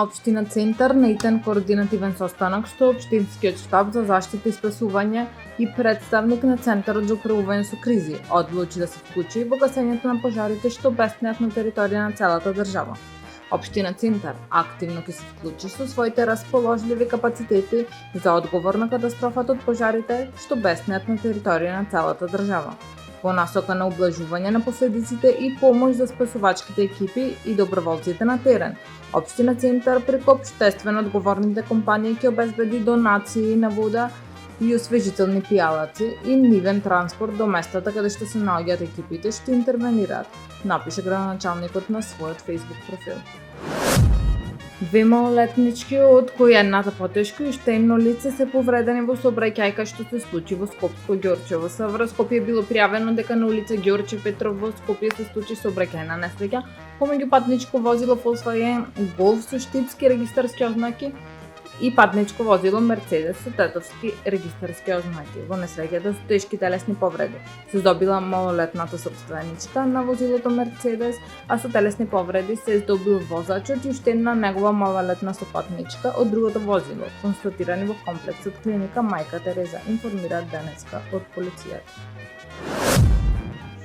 Општина Центар на итен координативен состанок што Општинскиот штаб за заштита и спасување и представник на Центарот за управување со кризи одлучи да се вклучи во гасењето на пожарите што беснеат на територија на целата држава. Општина Центар активно ќе се вклучи со своите расположливи капацитети за одговор на катастрофата од пожарите што беснеат на територија на целата држава, во насока на ублажување на последиците и помош за спасувачките екипи и доброволците на терен. Општина Центар преку општествено одговорните компании ќе обезбеди донации на вода и освежителни пијалаци и нивен транспорт до местата каде што се наоѓаат екипите што интервенираат, напише градоначалникот на својот Facebook профил. Две малолетнички, од кои едната потешко и уште едно лице се повредени во сообраќајка што се случи во Скопско Ѓорчево. СВР Скопје било пријавено дека на улица Ѓорче Петров во Скопје се случи сообраќајна несреќа помеѓу патничко возило Volkswagen Golf со штипски регистарски ознаки и патничко возило Мерцедес со тетовски регистарски ознаки. Во несреќата со тешки телесни повреди се здобила малолетната сопственичка на возилото Мерцедес, а со телесни повреди се здобил возачот и уште една негова малолетна сопатничка од другото возило, констатирани во комплексот клиника Мајка Тереза, информираат денеска од полицијата.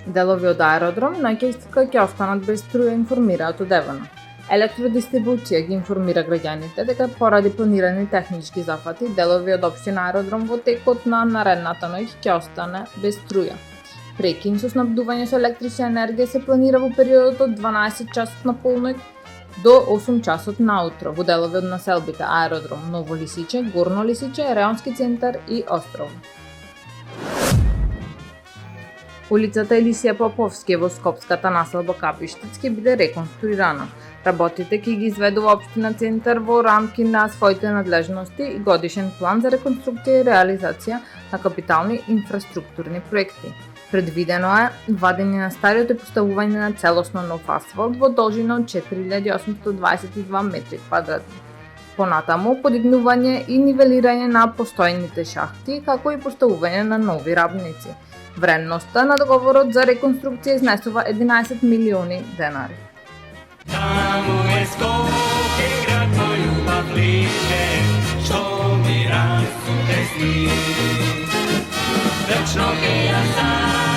Делови од аеродром најчесто ќе останат без струја, информираат од Евана. Електродистрибуција ги информира граѓаните дека поради планирани технички зафати, делови од општина аеродром во текот на наредната ноќ ќе остане без струја. Прекин со снабдување со електрична енергија се планира во периодот од 12 часот на полноќ до 8 часот наутро во делови од населбите аеродром Ново Лисиче, Горно Лисиче, Реонски центар и Острово. Улицата Елисија Поповски во скопската населба Капиштиц ќе биде реконструирана. Работите ќе ги изведува Општина Центар во рамки на своите надлежности и годишен план за реконструкција и реализација на капитални инфраструктурни проекти. Предвидено е вадење на стариот и поставување на целосно нов асфалт во должина од 4822 метри квадратни. Понатаму, подигнување и нивелирање на постојните шахти, како и поставување на нови рабници. Вредноста на договорот за реконструкција изнесува 11 милиони денари. Таму е Скопје, град мој љубав лише, што ми расте сни. Вечно ќе ја